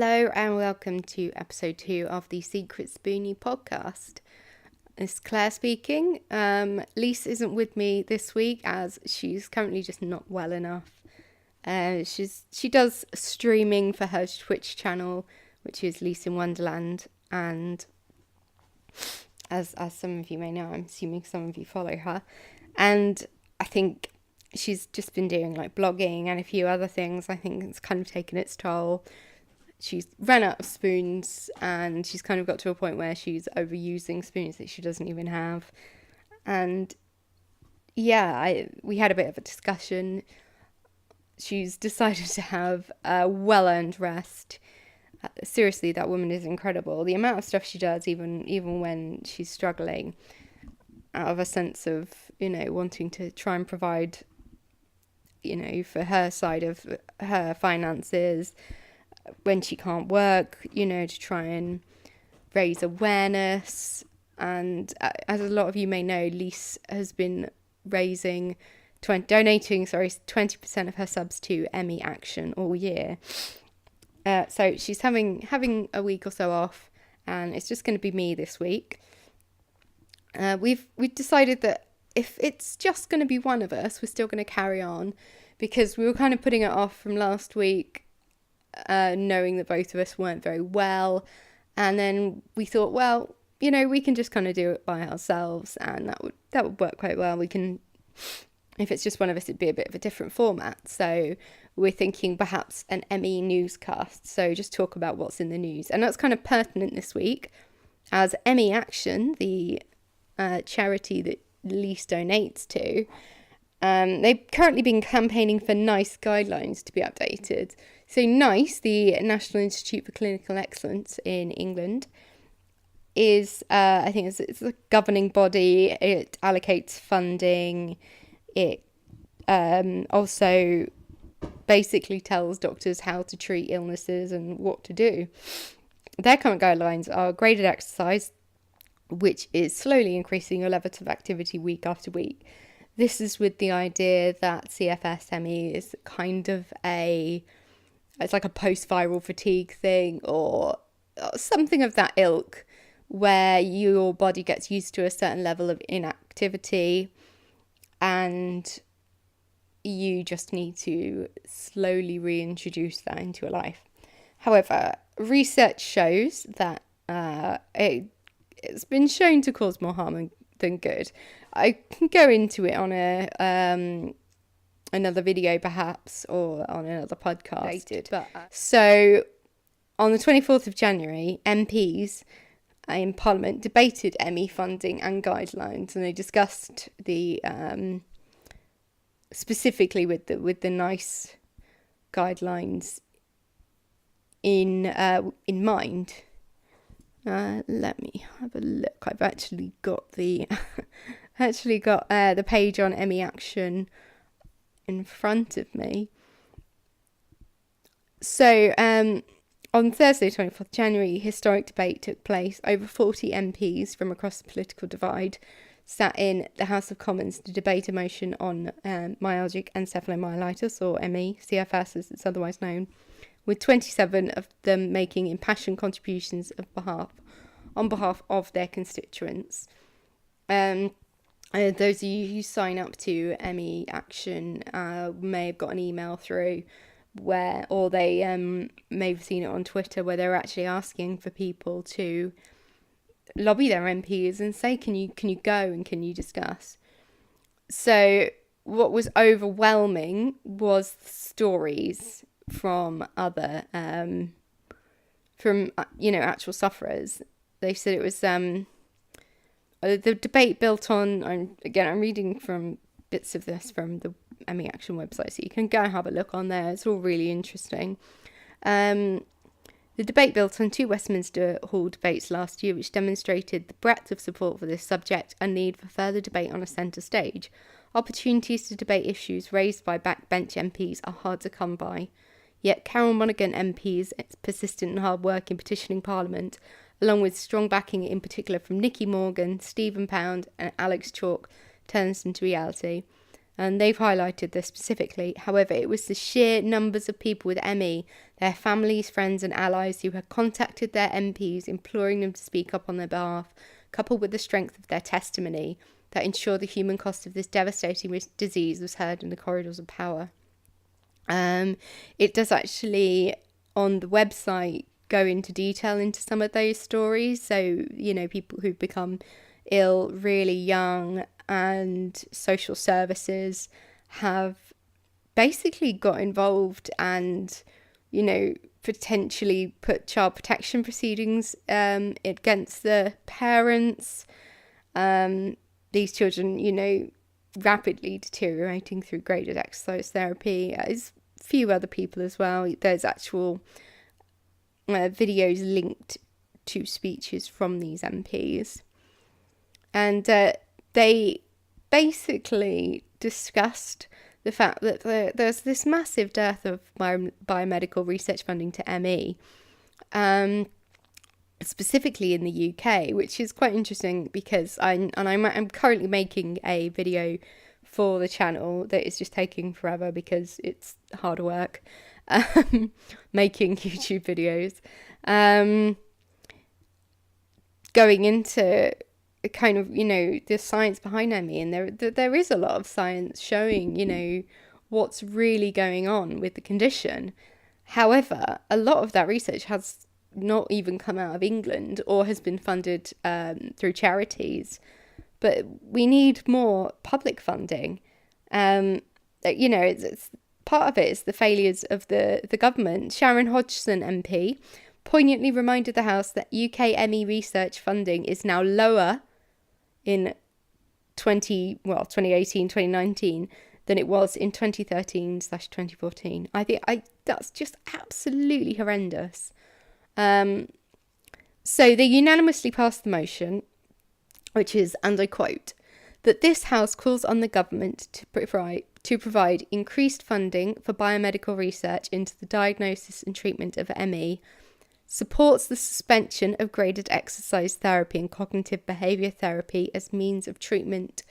Hello and welcome to episode 2 of the Secret Spoonie Podcast. It's Claire speaking. Liese isn't with me this week as she's currently just not well enough. She does streaming for her Twitch channel, which is Liese in Wonderland, and as some of you may know, I'm assuming some of you follow her, and I think she's just been doing like blogging and a few other things. I think it's kind of taken its toll. She's run out of spoons and she's kind of got to a point where she's overusing spoons that she doesn't even have. And yeah, we had a bit of a discussion. She's decided to have a well-earned rest. Seriously, that woman is incredible. The amount of stuff she does, even when she's struggling, out of a sense of, wanting to try and provide, for her side of her finances, when she can't work, to try and raise awareness. And as a lot of you may know, Liese has been donating 20% of her subs to Emmy Action all year. So she's having a week or so off, and it's just going to be me this week. We've decided that if it's just going to be one of us, we're still going to carry on, because we were kind of putting it off from last week, knowing that both of us weren't very well. And then we thought, well, we can just kind of do it by ourselves, and that would work quite well. We can, if it's just one of us, it'd be a bit of a different format. So we're thinking perhaps an Emmy newscast. So just talk about what's in the news. And that's kind of pertinent this week, as Emmy Action, the charity that Liese donates to, they've currently been campaigning for NICE guidelines to be updated. So NICE, the National Institute for Clinical Excellence in England, is, I think it's a governing body. It allocates funding. It also basically tells doctors how to treat illnesses and what to do. Their current guidelines are graded exercise, which is slowly increasing your levels of activity week after week. This is with the idea that CFS-ME is kind of it's like a post-viral fatigue thing or something of that ilk, where your body gets used to a certain level of inactivity and you just need to slowly reintroduce that into your life. However, research shows that it's been shown to cause more harm than good. I can go into it on another video perhaps, or on another podcast. So on the 24th of January, MPs in Parliament debated Emmy funding and guidelines, and they discussed the specifically with the NICE guidelines in mind. Let me have a look. I've actually got the page on Emmy Action in front of me. So on Thursday, 24th January, historic debate took place. Over 40 MPs from across the political divide sat in the House of Commons to debate a motion on myalgic encephalomyelitis, or ME, CFS as it's otherwise known, with 27 of them making impassioned contributions on behalf of their constituents. Those of you who sign up to Emmy Action may have got an email through or they may have seen it on Twitter, where they're actually asking for people to lobby their MPs and say, can you go and can you discuss? So what was overwhelming was stories from other actual sufferers. They said it was the debate built on, I'm reading from bits of this from the Emmy Action website, so you can go and have a look on there. It's all really interesting. The debate built on 2 Westminster Hall debates last year, which demonstrated the breadth of support for this subject and need for further debate on a centre stage. Opportunities to debate issues raised by backbench MPs are hard to come by. Yet Carol Monaghan MP's persistent and hard work in petitioning Parliament, along with strong backing in particular from Nicky Morgan, Stephen Pound and Alex Chalk, turns into reality. and they've highlighted this specifically. However, it was the sheer numbers of people with ME, their families, friends and allies who had contacted their MPs imploring them to speak up on their behalf, coupled with the strength of their testimony, that ensured the human cost of this devastating disease was heard in the corridors of power. It does actually, on the website, go into detail into some of those stories. So, people who become ill really young, and social services have basically got involved and, potentially put child protection proceedings against the parents. These children, rapidly deteriorating through graded exercise therapy. There's a few other people as well. There's actual videos linked to speeches from these MPs. And they basically discussed the fact that there's this massive dearth of biomedical research funding to ME, specifically in the UK, which is quite interesting because I'm currently making a video for the channel that is just taking forever because it's hard work making YouTube videos, going into kind of the science behind ME, and there is a lot of science showing what's really going on with the condition. However, a lot of that research has not even come out of England or has been funded through charities, but we need more public funding. It's part of it is the failures of the government. Sharon Hodgson MP poignantly reminded the House that UK ME research funding is now lower in 2018, 2019 than it was in 2013/2014. I think that's just absolutely horrendous. So they unanimously passed the motion, which is, and I quote, that this House calls on the government to provide increased funding for biomedical research into the diagnosis and treatment of ME, supports the suspension of graded exercise therapy and cognitive behaviour therapy as means of treatment,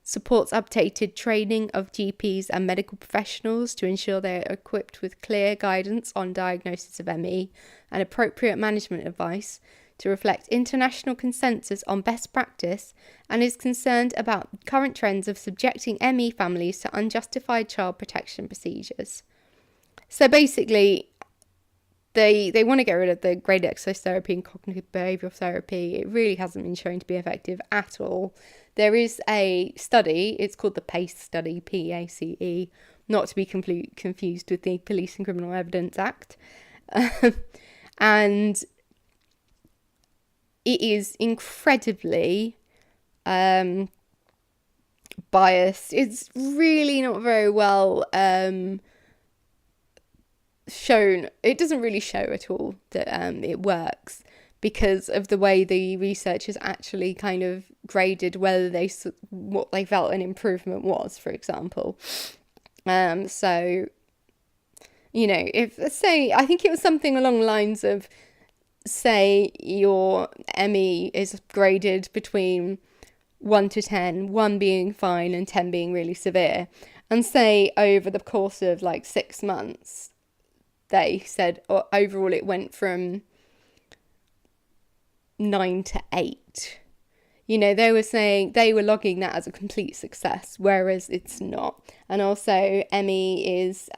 supports updated training of GPs and medical professionals to ensure they are equipped with clear guidance on diagnosis of ME and appropriate management advice to reflect international consensus on best practice, and is concerned about current trends of subjecting ME families to unjustified child protection procedures. So basically, they want to get rid of the graded exercise therapy and cognitive behavioural therapy. It really hasn't been shown to be effective at all. There is a study, it's called the PACE study, PACE, not to be confused with the Police and Criminal Evidence Act. And it is incredibly biased. It's really not very well shown. It doesn't really show at all that it works, because of the way the researchers actually kind of graded what they felt an improvement was, for example. So, if, say, I think it was something along the lines of, say your ME is graded between 1 to 10, 1 being fine and 10 being really severe, and say over the course of 6 months, they said overall it went from 9 to 8. They were saying they were logging that as a complete success, whereas it's not. And also ME is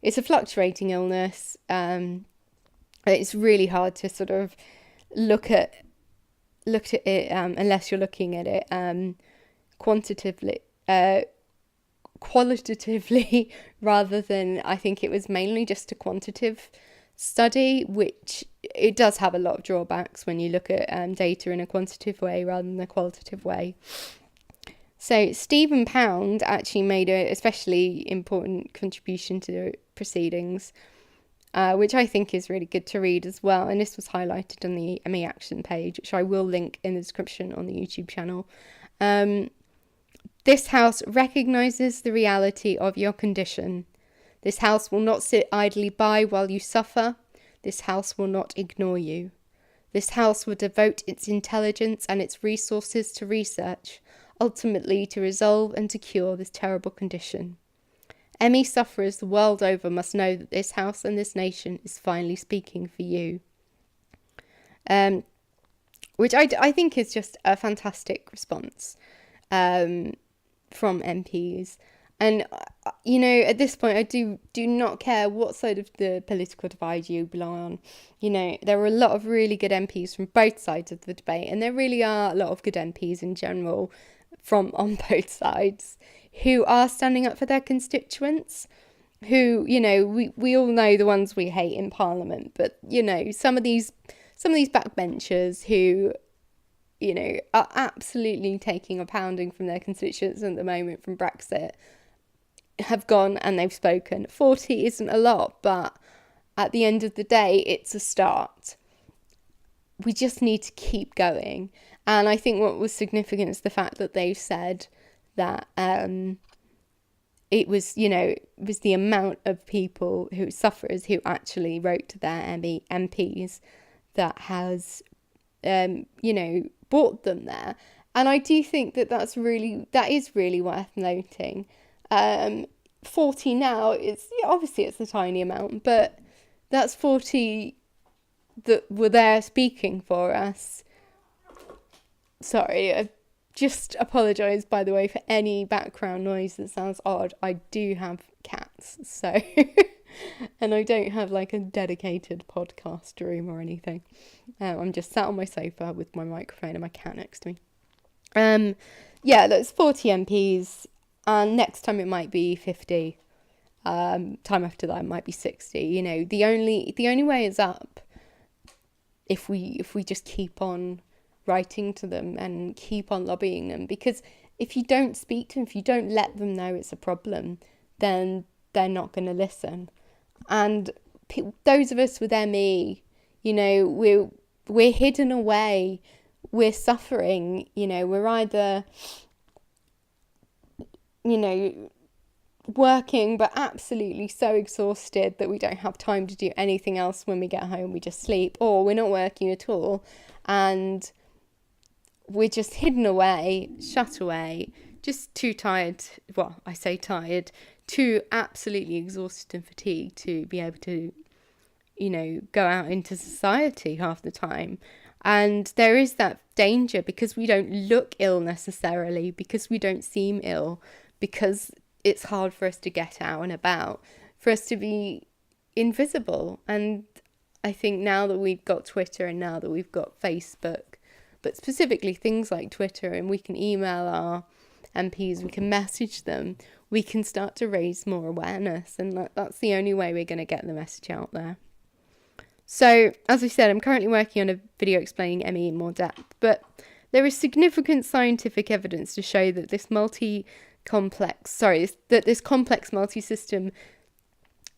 it's a fluctuating illness. It's really hard to sort of look at it unless you're looking at it qualitatively rather than, I think it was mainly just a quantitative study, which it does have a lot of drawbacks when you look at data in a quantitative way rather than a qualitative way. So Stephen Pound actually made an especially important contribution to the proceedings, which I think is really good to read as well. And this was highlighted on the ME Action page, which I will link in the description on the YouTube channel. This House recognises the reality of your condition. This House will not sit idly by while you suffer. This House will not ignore you. This House will devote its intelligence and its resources to research, ultimately to resolve and to cure this terrible condition. ME sufferers the world over must know that this house and this nation is finally speaking for you. Which I think is just a fantastic response from MPs. And, at this point, I do not care what side of the political divide you belong on. There are a lot of really good MPs from both sides of the debate, and there really are a lot of good MPs in general from on both sides who are standing up for their constituents, who, we all know the ones we hate in Parliament, but, some of these backbenchers who, are absolutely taking a pounding from their constituents at the moment from Brexit have gone and they've spoken. 40 isn't a lot, but at the end of the day, it's a start. We just need to keep going. And I think what was significant is the fact that they've said that it was the amount of people sufferers who actually wrote to their MPs that has, brought them there. And I do think that is really worth noting. 40 now, obviously it's a tiny amount, but that's 40 that were there speaking for us. Sorry, I just apologise, by the way, for any background noise that sounds odd. I do have cats, so and I don't have like a dedicated podcast room or anything. I'm just sat on my sofa with my microphone and my cat next to me. That's 40 MPs, and next time it might be 50. Time after that it might be 60. The only way is up if we just keep on writing to them and keep on lobbying them, because if you don't speak to them, if you don't let them know it's a problem, then they're not going to listen. And those of us with ME, we're hidden away, we're suffering, we're either, working but absolutely so exhausted that we don't have time to do anything else. When we get home, we just sleep, or we're not working at all and we're just hidden away, shut away, just too tired. Well, I say tired, too absolutely exhausted and fatigued to be able to, go out into society half the time. And there is that danger because we don't look ill necessarily, because we don't seem ill, because it's hard for us to get out and about, for us to be invisible. And I think now that we've got Twitter and now that we've got Facebook, but specifically things like Twitter, and we can email our MPs, we can message them, we can start to raise more awareness, and that's the only way we're going to get the message out there. So, as I said, I'm currently working on a video explaining ME in more depth, but there is significant scientific evidence to show that this complex multi-system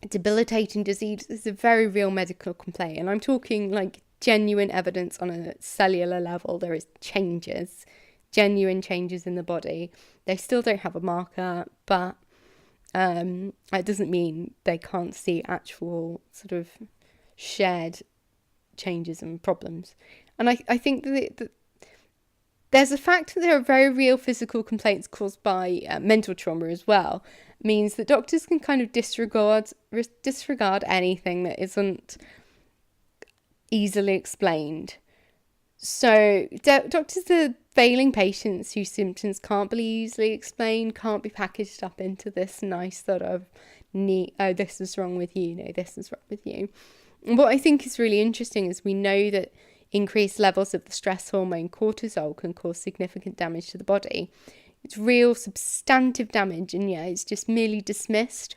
debilitating disease is a very real medical complaint. And I'm talking like genuine evidence on a cellular level. There is genuine changes in the body. They still don't have a marker, but it doesn't mean they can't see actual sort of shared changes and problems. And I think that there's a fact that there are very real physical complaints caused by mental trauma as well. It means that doctors can kind of disregard anything that isn't easily explained. So doctors are failing patients whose symptoms can't be easily explained, can't be packaged up into this nice sort of neat, oh, this is wrong with you, no, this is wrong with you. And what I think is really interesting is we know that increased levels of the stress hormone cortisol can cause significant damage to the body. It's real substantive damage, and it's just merely dismissed.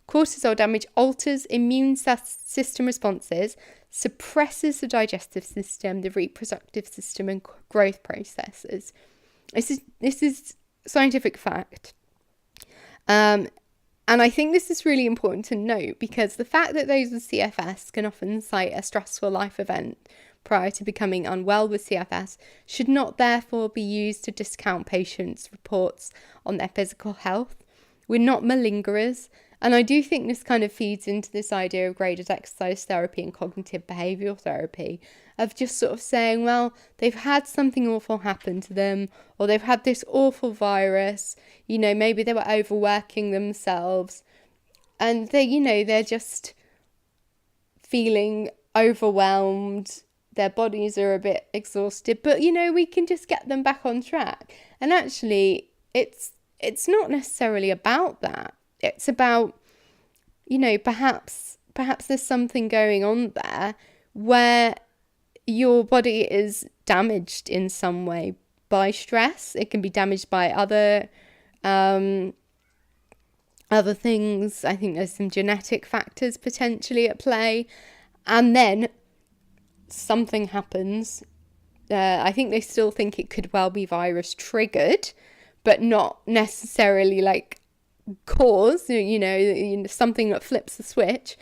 Cortisol damage alters immune system responses, suppresses the digestive system, the reproductive system, and growth processes. This is scientific fact. And I think this is really important to note, because the fact that those with CFS can often cite a stressful life event prior to becoming unwell with CFS should not therefore be used to discount patients' reports on their physical health. We're not malingerers. And I do think this kind of feeds into this idea of graded exercise therapy and cognitive behavioural therapy, of just sort of saying, well, they've had something awful happen to them, or they've had this awful virus, maybe they were overworking themselves, and they're just feeling overwhelmed, their bodies are a bit exhausted, but we can just get them back on track. And actually it's not necessarily about that. It's about, perhaps there's something going on there where your body is damaged in some way by stress. It can be damaged by other things. I think there's some genetic factors potentially at play. And then something happens. I think they still think it could well be virus triggered, but not necessarily like cause, something that flips the switch.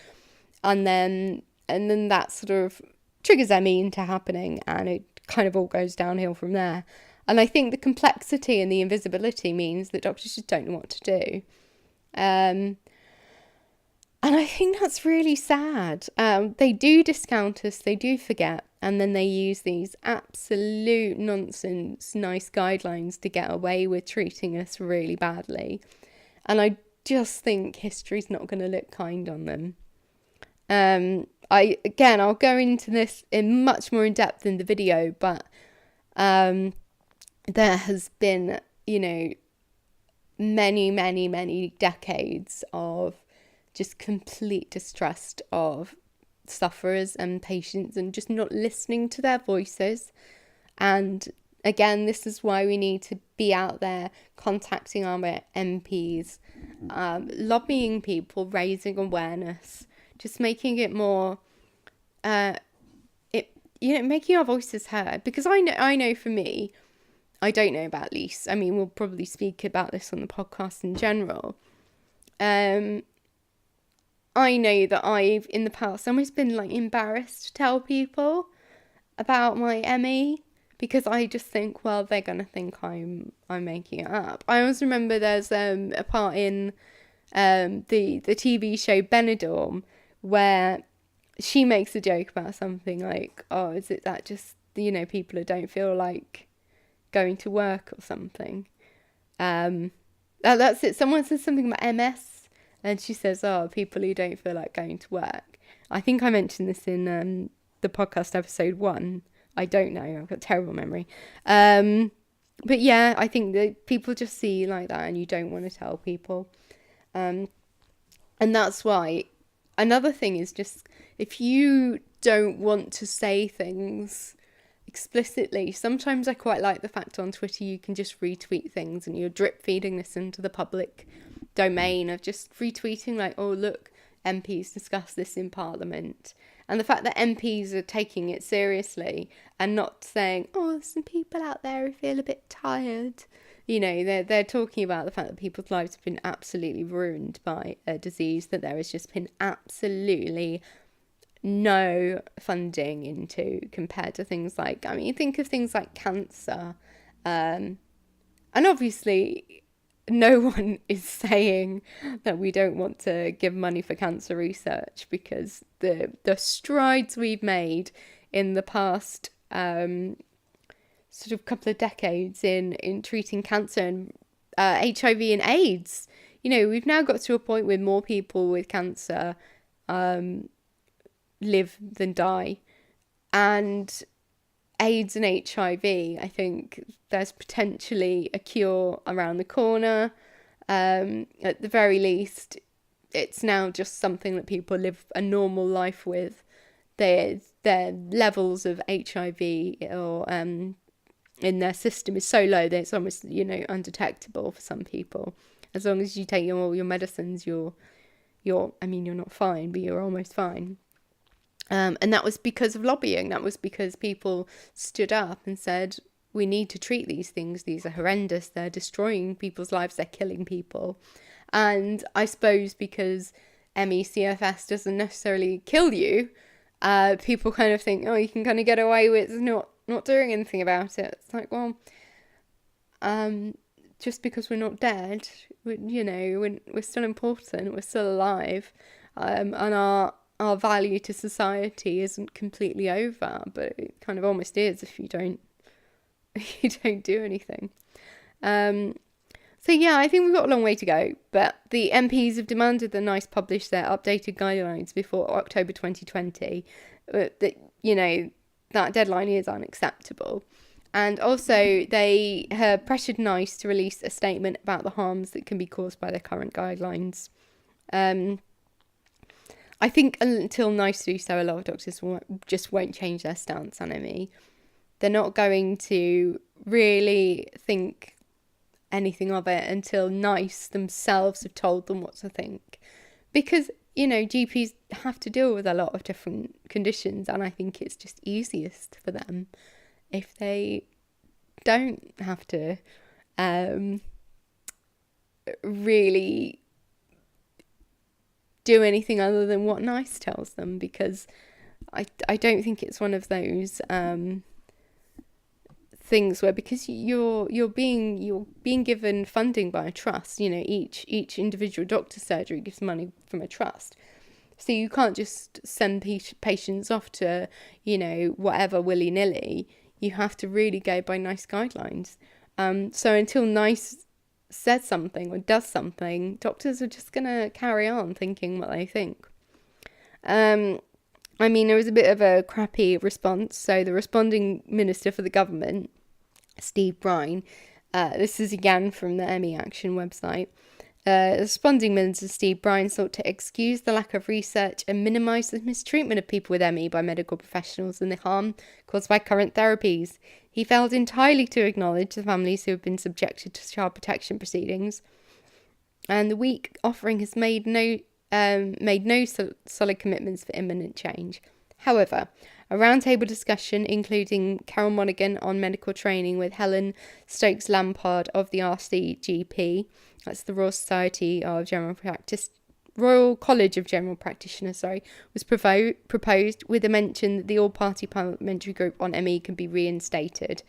And then that sort of triggers ME into happening, and it kind of all goes downhill from there. And I think the complexity and the invisibility means that doctors just don't know what to do. And I think that's really sad. They do discount us, they do forget, and then they use these absolute nonsense, nice guidelines to get away with treating us really badly. And I just think history's not going to look kind on them. I'll go into this in much more in depth in the video, but there has been, many decades of just complete distrust of sufferers and patients, and just not listening to their voices. And again, this is why we need to be out there contacting our MPs, lobbying people, raising awareness, just making it more, making our voices heard. Because I know for me, I don't know about Liese. I mean, we'll probably speak about this on the podcast in general. I know that I've, in the past, almost been like embarrassed to tell people about my ME, because I just think, well, they're going to think I'm making it up. I always remember there's a part in the TV show Benidorm where she makes a joke about something like, oh, is it that just, people who don't feel like going to work or something. That's it. Someone says something about MS, and she says, oh, people who don't feel like going to work. I think I mentioned this in the podcast episode 1. I don't know. I've got a terrible memory. But yeah, I think that people just see you like that and you don't want to tell people. And that's why another thing is just, if you don't want to say things explicitly, sometimes I quite like the fact on Twitter you can just retweet things, and you're drip feeding this into the public domain of just retweeting like, oh, look, MPs discuss this in Parliament. And the fact that MPs are taking it seriously and not saying, oh, there's some people out there who feel a bit tired. They're talking about the fact that people's lives have been absolutely ruined by a disease that there has just been absolutely no funding into, compared to things like, think of things like cancer. And obviously no one is saying that we don't want to give money for cancer research, because the strides we've made in the past sort of couple of decades in treating cancer and HIV and AIDS, we've now got to a point where more people with cancer live than die. And AIDS and HIV, I think there's potentially a cure around the corner. At the very least, it's now just something that people live a normal life with. Their levels of HIV or in their system is so low that it's almost, undetectable for some people. As long as you take all your medicines, you're not fine, but you're almost fine. And that was because of lobbying. That was because people stood up and said, we need to treat these things. These are horrendous. They're destroying people's lives. They're killing people. And I suppose because ME/CFS doesn't necessarily kill you, people kind of think, oh, you can kind of get away with not doing anything about it. It's like, well, just because we're not dead, we're still important, we're still alive, and our value to society isn't completely over, but it kind of almost is if you don't do anything. So yeah, I think we've got a long way to go, but the MPs have demanded that NICE publish their updated guidelines before October 2020. That deadline is unacceptable. And also, they have pressured NICE to release a statement about the harms that can be caused by their current guidelines. I think until NICE do so, a lot of doctors won't change their stance on ME. They're not going to really think anything of it until NICE themselves have told them what to think. Because, GPs have to deal with a lot of different conditions, and I think it's just easiest for them if they don't have to really do anything other than what NICE tells them, because I don't think it's one of those things where, because you're being given funding by a trust, each individual doctor's surgery gives money from a trust. So you can't just send patients off to, whatever willy-nilly. You have to really go by NICE guidelines. So until NICE says something or does something, doctors are just going to carry on thinking what they think. There was a bit of a crappy response. So the responding minister for the government, Steve Brine, this is again from the ME Action website. The responding minister, Steve Brine, sought to excuse the lack of research and minimise the mistreatment of people with ME by medical professionals and the harm caused by current therapies. He failed entirely to acknowledge the families who have been subjected to child protection proceedings. And the weak offering has made no solid commitments for imminent change. However, a roundtable discussion, including Carol Monaghan on medical training with Helen Stokes-Lampard of the RCGP, that's the Royal College of General Practitioners, was proposed with a mention that the all-party parliamentary group on ME can be reinstated.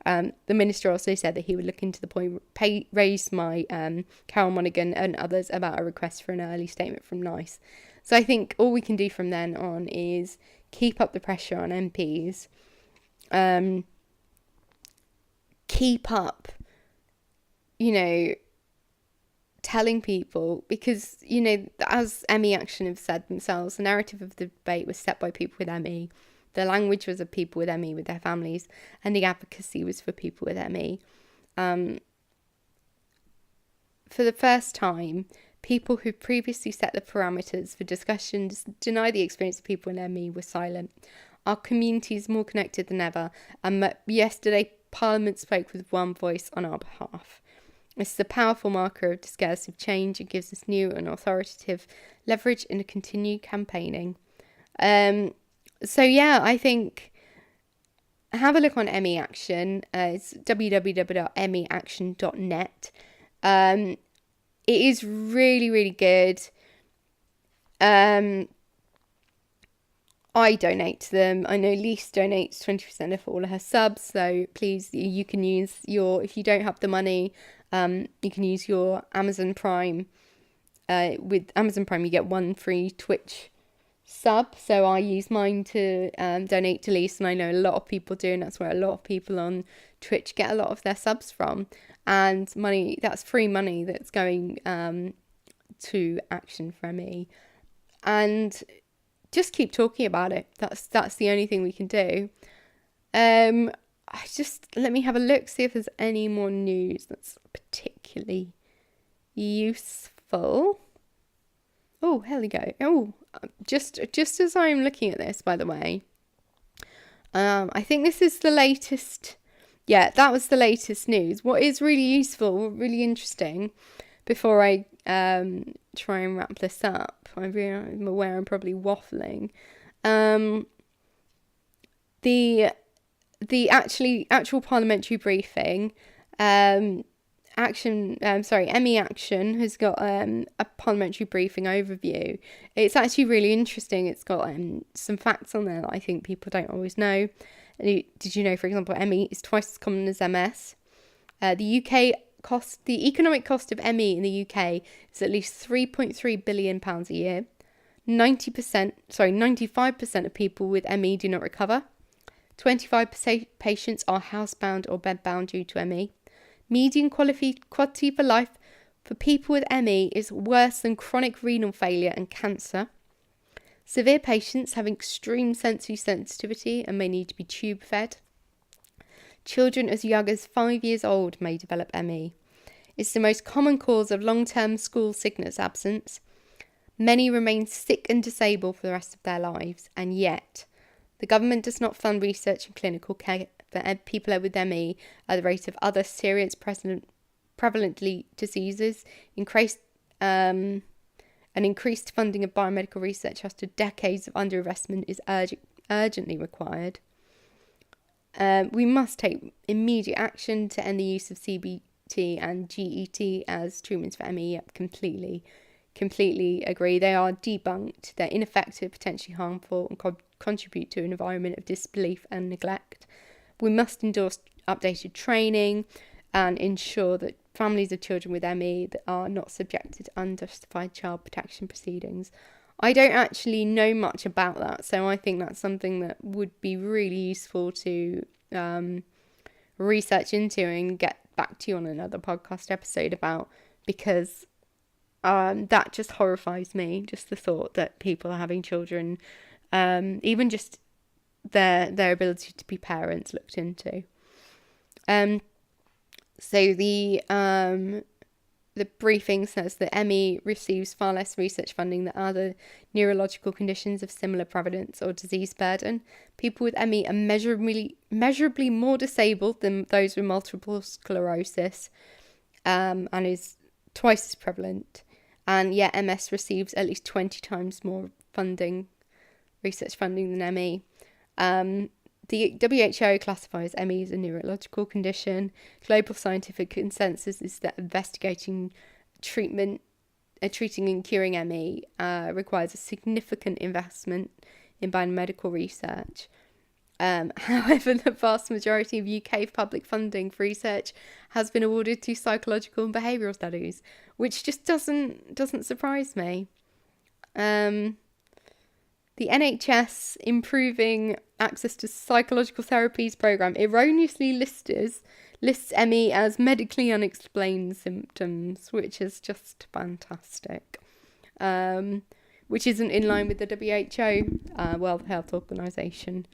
The minister also said that he would look into the point raised by Carol Monaghan and others about a request for an early statement from NICE. So I think all we can do from then on is keep up the pressure on MPs, keep up, telling people, because, as ME Action have said themselves, the narrative of the debate was set by people with ME, the language was of people with ME with their families, and the advocacy was for people with ME. For the first time, people who previously set the parameters for discussions deny the experience of people with ME were silent. Our community is more connected than ever, and yesterday Parliament spoke with one voice on our behalf. This is a powerful marker of discursive change and gives us new and authoritative leverage in a continued campaigning. So yeah, I think have a look on ME Action. It's www.meaction.net. It is really, really good. I donate to them. I know Liese donates 20% of all of her subs, so please, you can use if you don't have the money, you can use your Amazon Prime. With Amazon Prime, you get one free Twitch sub, so I use mine to donate to Liese, and I know a lot of people do, and that's where a lot of people on Twitch get a lot of their subs from. And money, that's free money that's going to Action for ME. And just keep talking about it. That's the only thing we can do. Let me have a look, see if there's any more news that's particularly useful. Oh, here we go. Oh, just as I'm looking at this, by the way, I think this is the latest. Yeah, that was the latest news. What is really useful, really interesting, before I try and wrap this up, I'm aware I'm probably waffling. The actual parliamentary briefing, ME Action has got a parliamentary briefing overview. It's actually really interesting. It's got some facts on there that I think people don't always know. Did you know, for example, ME is twice as common as MS? The UK economic cost of ME in the UK is at least £3.3 billion a year. 95% of people with ME do not recover. 25% patients are housebound or bedbound due to ME. Median quality for life for people with ME is worse than chronic renal failure and cancer. Severe patients have extreme sensory sensitivity and may need to be tube fed. Children as young as 5 years old may develop ME. It's the most common cause of long-term school sickness absence. Many remain sick and disabled for the rest of their lives, and yet the government does not fund research and clinical care for people with ME at the rate of other serious prevalent diseases. Increased funding of biomedical research after decades of underinvestment is urgently required. We must take immediate action to end the use of CBT and GET as treatments for ME. Completely agree. They are debunked. They're ineffective, potentially harmful, and contribute to an environment of disbelief and neglect. We must endorse updated training and ensure that families of children with ME that are not subjected to unjustified child protection proceedings. I don't actually know much about that, so I think that's something that would be really useful to research into and get back to you on another podcast episode about, because that just horrifies me, just the thought that people are having children, even just their ability to be parents looked into. So the briefing says that ME receives far less research funding than other neurological conditions of similar prevalence or disease burden. People with ME are measurably more disabled than those with multiple sclerosis, and is twice as prevalent. And yet MS receives at least 20 times more research funding than ME. The WHO classifies ME as a neurological condition. Global scientific consensus is that treating and curing ME requires a significant investment in biomedical research. However, the vast majority of UK public funding for research has been awarded to psychological and behavioural studies, which just doesn't surprise me. The NHS Improving Access to Psychological Therapies programme erroneously lists ME as medically unexplained symptoms, which is just fantastic. Which isn't in line with the WHO, World Health Organization,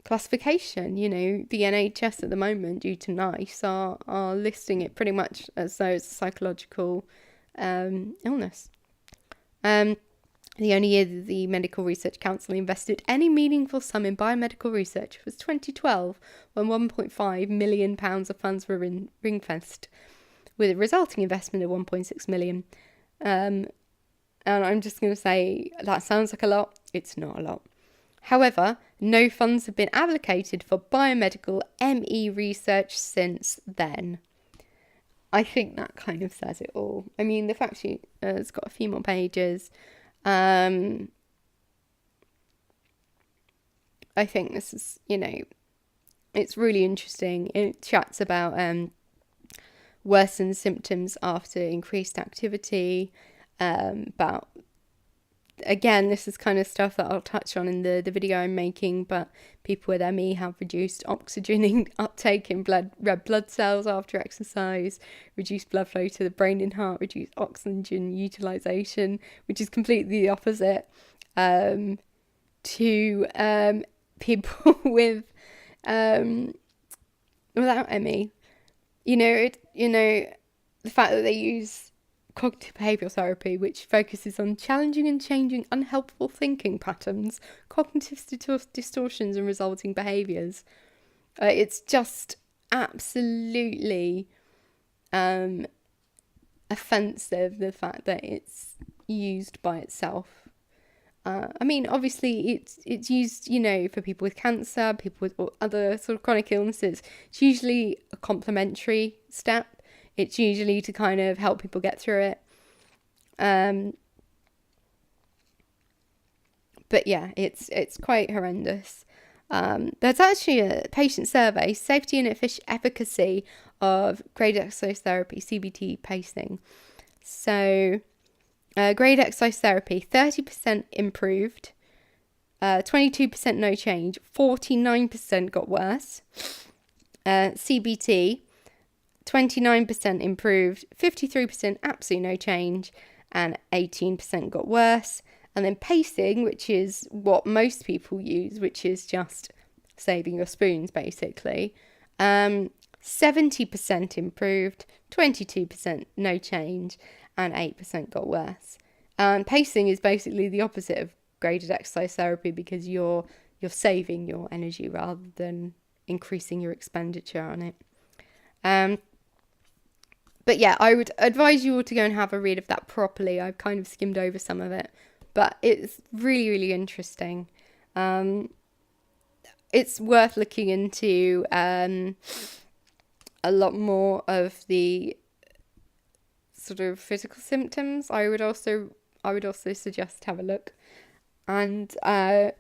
classification. You know, the NHS at the moment, due to NICE, are listing it pretty much as though it's a psychological illness. The only year that the Medical Research Council invested any meaningful sum in biomedical research was 2012, when £1.5 million of funds were ring-fenced, with a resulting investment of £1.6 million. And I'm just going to say, that sounds like a lot. It's not a lot. However, no funds have been allocated for biomedical ME research since then. I think that kind of says it all. I mean, the fact sheet has got a few more pages. I think this is, it's really interesting. It chats about worsened symptoms after increased activity, about, again, this is kind of stuff that I'll touch on in the video I'm making, but people with ME have reduced oxygen uptake in red blood cells after exercise, reduced blood flow to the brain and heart, reduced oxygen utilization, which is completely the opposite to people with without ME. The fact that they use cognitive behavioural therapy, which focuses on challenging and changing unhelpful thinking patterns, cognitive distortions and resulting behaviours. It's just absolutely offensive, the fact that it's used by itself. I mean, obviously it's used, for people with cancer, people with other sort of chronic illnesses. It's usually a complementary step. It's usually to kind of help people get through it. But yeah, it's quite horrendous. There's actually a patient survey, safety and efficacy of graded exercise therapy, CBT pacing. So graded exercise therapy, 30% improved, 22% no change, 49% got worse. CBT, 29% improved, 53% absolutely no change, and 18% got worse. And then pacing, which is what most people use, which is just saving your spoons, basically. 70% improved, 22% no change, and 8% got worse. And pacing is basically the opposite of graded exercise therapy because you're saving your energy rather than increasing your expenditure on it. But yeah, I would advise you all to go and have a read of that properly. I've kind of skimmed over some of it, but it's really, really interesting. It's worth looking into a lot more of the sort of physical symptoms. I would also suggest have a look. And I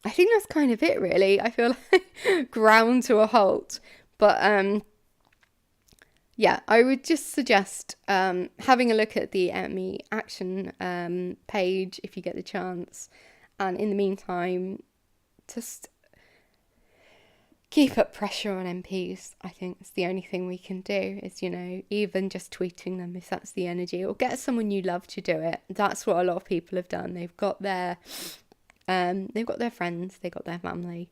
think that's kind of it, really. I feel like ground to a halt. But yeah, I would just suggest having a look at the ME Action page if you get the chance. And in the meantime, just keep up pressure on MPs. I think it's the only thing we can do is, even just tweeting them if that's the energy, or get someone you love to do it. That's what a lot of people have done. They've got their friends, they've got their family,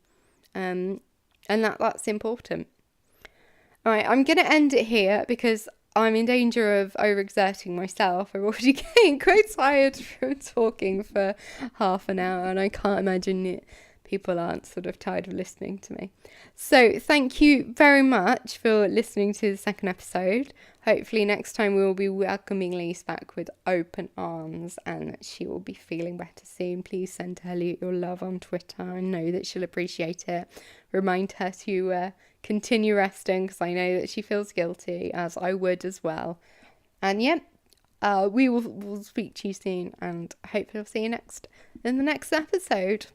and that's important. All right, I'm going to end it here because I'm in danger of overexerting myself. I'm already getting quite tired from talking for half an hour, and I can't imagine it. People aren't sort of tired of listening to me. So thank you very much for listening to the second episode. Hopefully next time we will be welcoming Liese back with open arms and she will be feeling better soon. Please send her your love on Twitter. I know that she'll appreciate it. Remind her to continue resting because I know that she feels guilty, as I would as well. And yeah, we'll speak to you soon and hopefully I'll see you in the next episode.